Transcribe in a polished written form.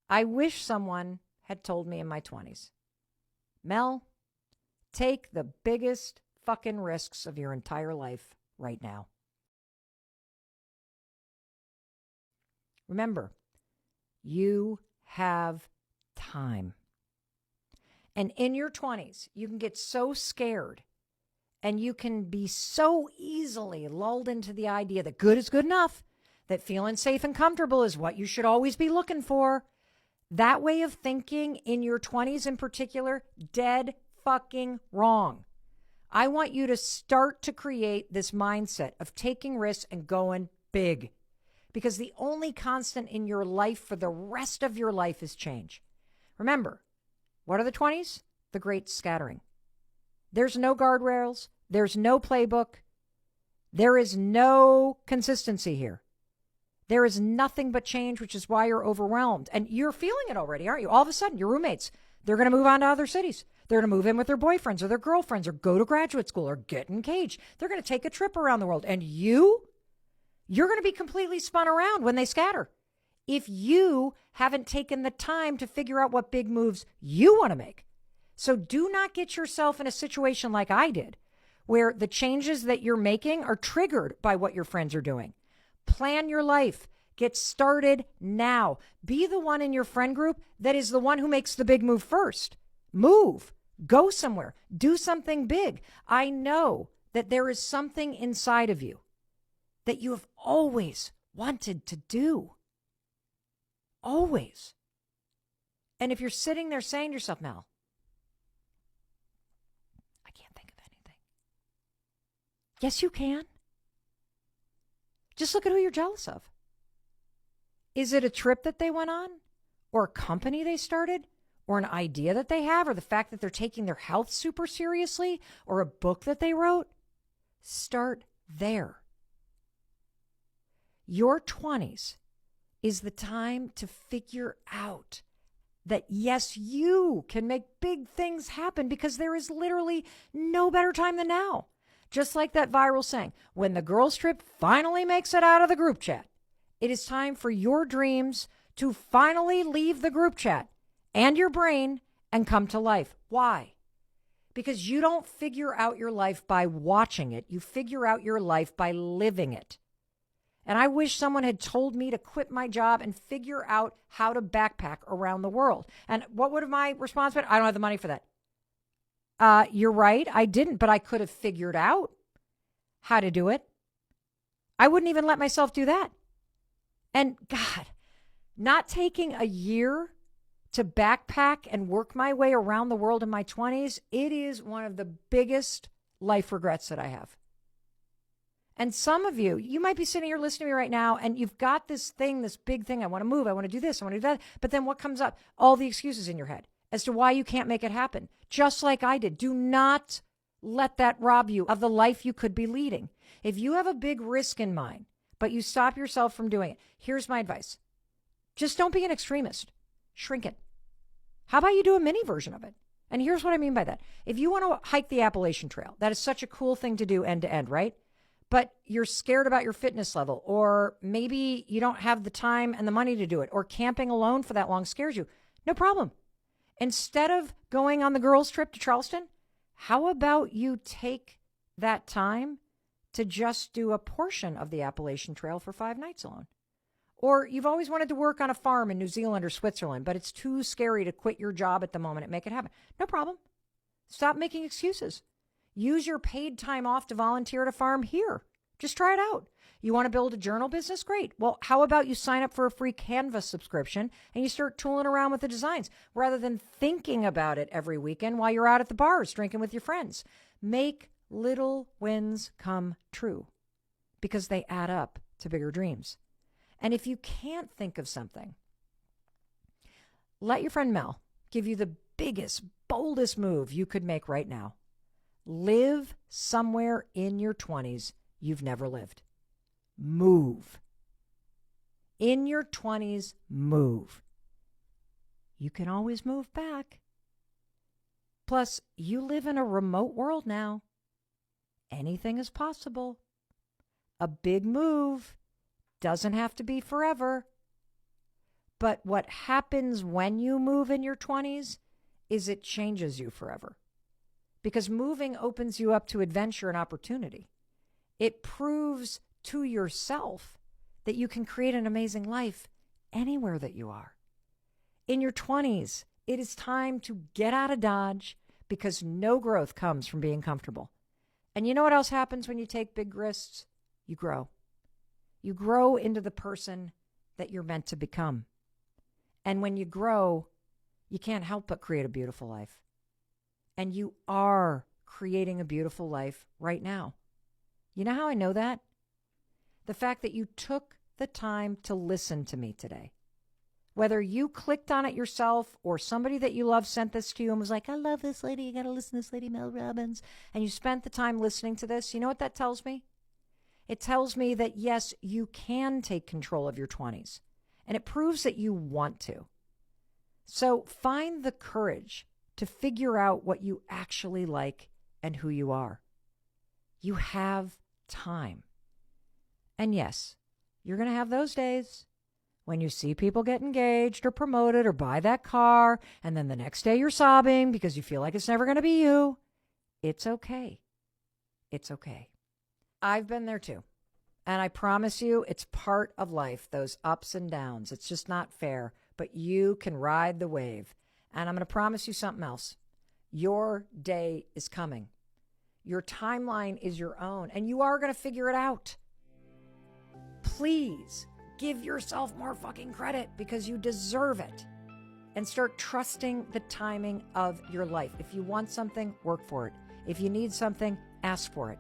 I wish someone had told me in my 20s, Mel, take the biggest fucking risks of your entire life right now. Remember, you have time. And in your 20s, you can get so scared and you can be so easily lulled into the idea that good is good enough, that feeling safe and comfortable is what you should always be looking for. That way of thinking in your 20s in particular, dead fucking wrong. I want you to start to create this mindset of taking risks and going big. Because the only constant in your life for the rest of your life is change. Remember, what are the 20s? The great scattering. There's no guardrails. There's no playbook. There is no consistency here. There is nothing but change, which is why you're overwhelmed. And you're feeling it already, aren't you? All of a sudden, your roommates, they're going to move on to other cities. They're going to move in with their boyfriends or their girlfriends or go to graduate school or get engaged. They're going to take a trip around the world. And you're going to be completely spun around when they scatter. If you haven't taken the time to figure out what big moves you want to make. So do not get yourself in a situation like I did, where the changes that you're making are triggered by what your friends are doing. Plan your life. Get started now. Be the one in your friend group that is the one who makes the big move first. Move. Go somewhere. Do something big. I know that there is something inside of you that you have always wanted to do. Always. And if you're sitting there saying to yourself, Mel, I can't think of anything. Yes, you can. Just look at who you're jealous of. Is it a trip that they went on? Or a company they started? Or an idea that they have? Or the fact that they're taking their health super seriously? Or a book that they wrote? Start there. Your 20s is the time to figure out that, yes, you can make big things happen because there is literally no better time than now. Just like that viral saying, when the girls' trip finally makes it out of the group chat, it is time for your dreams to finally leave the group chat and your brain and come to life. Why? Because you don't figure out your life by watching it. You figure out your life by living it. And I wish someone had told me to quit my job and figure out how to backpack around the world. And what would have my response been? I don't have the money for that. You're right. I didn't, but I could have figured out how to do it. I wouldn't even let myself do that. And God, not taking a year to backpack and work my way around the world in my 20s, it is one of the biggest life regrets that I have. And some of you, you might be sitting here listening to me right now, and you've got this thing, this big thing. I want to move. I want to do this. I want to do that. But then what comes up? All the excuses in your head as to why you can't make it happen. Just like I did. Do not let that rob you of the life you could be leading. If you have a big risk in mind, but you stop yourself from doing it, here's my advice. Just don't be an extremist. Shrink it. How about you do a mini version of it? And here's what I mean by that. If you want to hike the Appalachian Trail, that is such a cool thing to do end to end, right? But you're scared about your fitness level, or maybe you don't have the time and the money to do it, or camping alone for that long scares you. No problem. Instead of going on the girls' trip to Charleston, how about you take that time to just do a portion of the Appalachian Trail for 5 nights alone? Or you've always wanted to work on a farm in New Zealand or Switzerland, but it's too scary to quit your job at the moment and make it happen. No problem. Stop making excuses. Use your paid time off to volunteer at a farm here. Just try it out. You want to build a journal business? Great. Well, how about you sign up for a free Canva subscription and you start tooling around with the designs rather than thinking about it every weekend while you're out at the bars drinking with your friends. Make little wins come true because they add up to bigger dreams. And if you can't think of something, let your friend Mel give you the biggest, boldest move you could make right now. Live somewhere in your 20s you've never lived. Move. In your 20s, move. You can always move back. Plus, you live in a remote world now. Anything is possible. A big move doesn't have to be forever. But what happens when you move in your 20s is it changes you forever. Because moving opens you up to adventure and opportunity. It proves to yourself that you can create an amazing life anywhere that you are. In your 20s, it is time to get out of Dodge because no growth comes from being comfortable. And you know what else happens when you take big risks? You grow. You grow into the person that you're meant to become. And when you grow, you can't help but create a beautiful life. And you are creating a beautiful life right now. You know how I know that? The fact that you took the time to listen to me today. Whether you clicked on it yourself or somebody that you love sent this to you and was like, I love this lady, you got to listen to this lady, Mel Robbins, and you spent the time listening to this, you know what that tells me? It tells me that, yes, you can take control of your 20s, and it proves that you want to. So find the courage to figure out what you actually like and who you are. You have time. And yes, you're going to have those days when you see people get engaged or promoted or buy that car, and then the next day you're sobbing because you feel like it's never going to be you. It's okay. It's okay. I've been there too. And I promise you, it's part of life, those ups and downs. It's just not fair, but you can ride the wave. And I'm going to promise you something else. Your day is coming. Your timeline is your own, and you are going to figure it out. Please give yourself more fucking credit because you deserve it. And start trusting the timing of your life. If you want something, work for it. If you need something, ask for it.